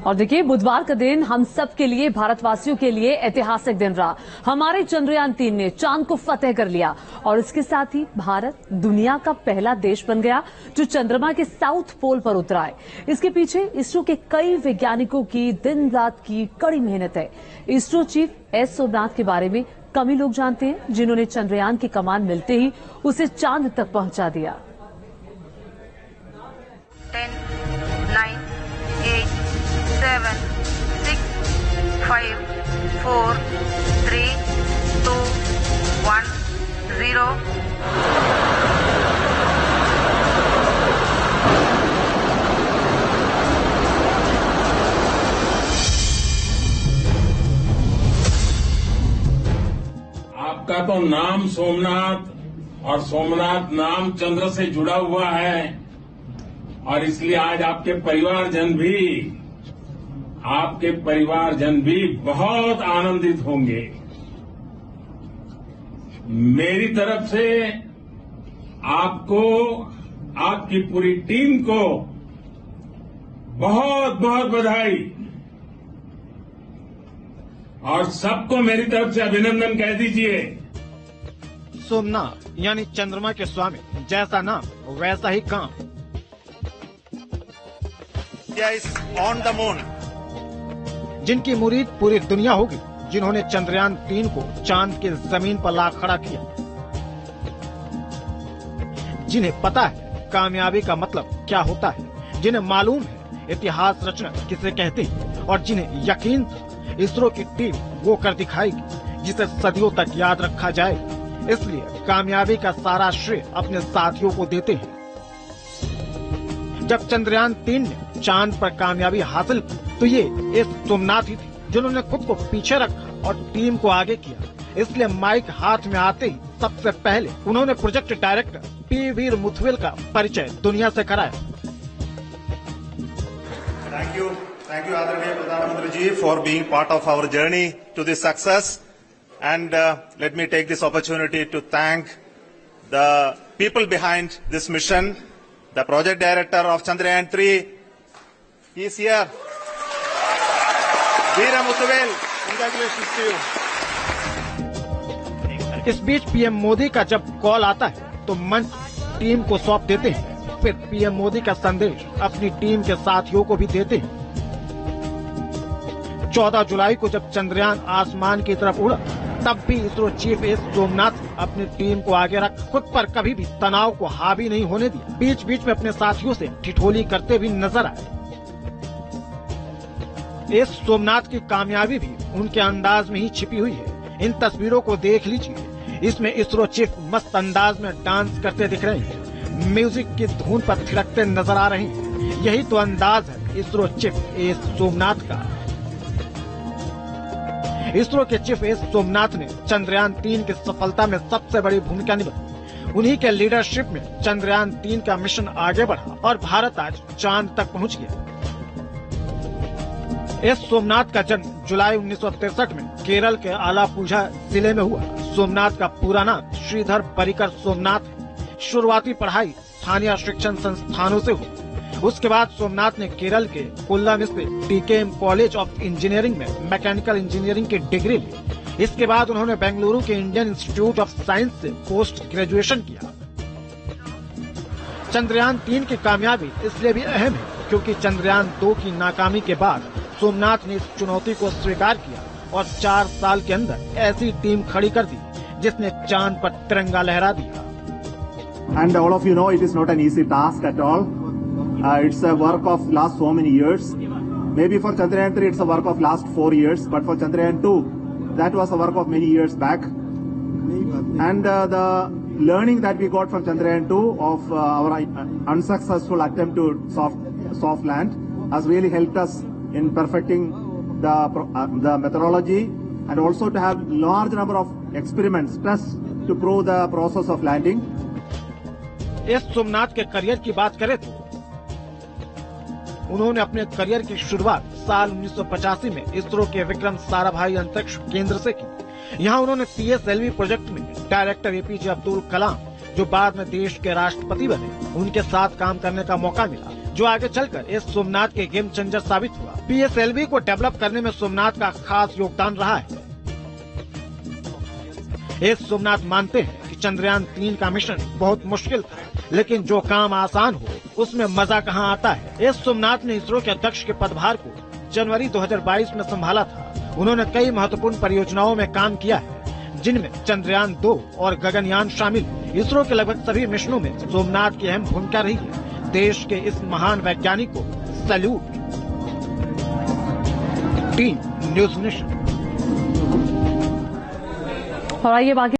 और देखिए, बुधवार का दिन हम सब के लिए, भारतवासियों के लिए ऐतिहासिक दिन रहा। हमारे चंद्रयान-3 ने चांद को फतेह कर लिया और इसके साथ ही भारत दुनिया का पहला देश बन गया जो चंद्रमा के साउथ पोल पर उतरा है। इसके पीछे इसरो के कई वैज्ञानिकों की दिन रात की कड़ी मेहनत है। इसरो चीफ एस सोमनाथ के बारे में कम ही लोग जानते हैं, जिन्होंने चंद्रयान की कमान मिलते ही उसे चांद तक पहुंचा दिया। 10, 9, 8, 7, 6, 5, 4, 3, 2, 1, 0. आपका तो नाम सोमनाथ और सोमनाथ नाम चंद्र से जुड़ा हुआ है और इसलिए आज आपके परिवारजन भी बहुत आनंदित होंगे। मेरी तरफ से आपको, आपकी पूरी टीम को बहुत बहुत बधाई और सबको मेरी तरफ से अभिनंदन कह दीजिए। सोमनाथ यानी चंद्रमा के स्वामी, जैसा नाम वैसा ही काम। ऑन द मून, जिनकी मुरीद पूरी दुनिया होगी, जिन्होंने चंद्रयान-3 को चांद के जमीन पर ला खड़ा किया, जिन्हें पता है कामयाबी का मतलब क्या होता है, जिन्हें मालूम है इतिहास रचना किसे कहते हैं और जिन्हें यकीन था इसरो की टीम वो कर दिखाएगी जिसे सदियों तक याद रखा जाएगा। इसलिए कामयाबी का सारा श्रेय अपने साथियों को देते हैं। जब चंद्रयान-3 ने चांद पर कामयाबी हासिल की तो ये एस सोमनाथ ही थे जिन्होंने खुद को पीछे रखा और टीम को आगे किया। इसलिए माइक हाथ में आते ही सबसे पहले उन्होंने प्रोजेक्ट डायरेक्टर पी वीर मुथवेल का परिचय दुनिया से कराया। Thank you, Adaraniya Pradhan Mantri ji, for being part of our journey to this success. And let me take this opportunity to thank the people behind this mission. The project director of Chandrayaan-3, he is here. Veera Muthuvel, congratulations to you. इस बीच PM Modi का जब call आता है तो मंच team को सौंप देते हैं। फिर पीएम मोदी का संदेश अपनी टीम के साथियों को भी देते हैं। 14 जुलाई को जब चंद्रयान आसमान की तरफ उड़ा तब भी इसरो चीफ एस सोमनाथ अपनी टीम को आगे रख खुद पर कभी भी तनाव को हावी नहीं होने दिया। बीच बीच में अपने साथियों से ठिठोली करते भी नजर आए। एस सोमनाथ की कामयाबी भी उनके अंदाज में ही छिपी हुई है। इन तस्वीरों को देख लीजिए, इसमें इसरो चीफ मस्त अंदाज में डांस करते दिख रहे हैं, म्यूजिक की धुन पर थिरकते नजर आ रहे हैं। यही तो अंदाज है इसरो चीफ एस सोमनाथ का। इसरो के चीफ एस सोमनाथ ने चंद्रयान-3 की सफलता में सबसे बड़ी भूमिका निभाई। उन्हीं के लीडरशिप में चंद्रयान-3 का मिशन आगे बढ़ा और भारत आज चांद तक पहुंच गया। एस सोमनाथ का जन्म जुलाई 1963 में केरल के आलापुझा जिले में हुआ। सोमनाथ का पूरा नाम श्रीधर परिकर सोमनाथ है। शुरुआती पढ़ाई स्थानीय शिक्षण संस्थानों से हुई। उसके बाद सोमनाथ ने केरल के कोल्लम स्थित टीकेएम कॉलेज ऑफ इंजीनियरिंग में मैकेनिकल इंजीनियरिंग की डिग्री ली। इसके बाद उन्होंने बेंगलुरु के इंडियन इंस्टीट्यूट ऑफ साइंस से पोस्ट ग्रेजुएशन किया। चंद्रयान-3 की कामयाबी इसलिए भी अहम है क्योंकि चंद्रयान-2 की नाकामी के बाद सोमनाथ ने इस चुनौती को स्वीकार किया और 4 साल के अंदर ऐसी टीम खड़ी कर दी जिसने चांद पर तिरंगा लहरा दिया। And all of you know it is not an easy task at all. It's a work of last so many years. Maybe for Chandrayaan-3 it's a work of last 4 years, but for Chandrayaan-2 that was a work of many years back. And the learning that we got from Chandrayaan-2 of our unsuccessful attempt to soft land has really helped us in perfecting the methodology and also to have large number of experiments tests to prove the process of landing. S Somnath के career की बात करें तो उन्होंने अपने career की शुरुआत साल 1985 में इसरो के विक्रम साराभाई अंतरिक्ष केंद्र से की। यहाँ उन्होंने PSLV प्रोजेक्ट में डायरेक्टर APJ अब्दुल कलाम, जो बाद में देश के राष्ट्रपति बने, उनके साथ काम करने का मौका मिला। जो आगे चलकर इस सोमनाथ के गेम चेंजर साबित हुआ। PSLV को डेवलप करने में सोमनाथ का खास योगदान रहा है। इस सोमनाथ मानते हैं कि चंद्रयान 3 का मिशन बहुत मुश्किल था, लेकिन जो काम आसान हो उसमें मजा कहाँ आता है। इस सोमनाथ ने इसरो के अध्यक्ष के पदभार को जनवरी 2022 में संभाला था। उन्होंने कई महत्वपूर्ण परियोजनाओं में काम किया है, जिनमें चंद्रयान 2 और गगनयान शामिल। इसरो के लगभग सभी मिशनों में सोमनाथ की अहम भूमिका रही है। देश के इस महान वैज्ञानिक को सैल्यूट। Team news nation. और आइए बाकी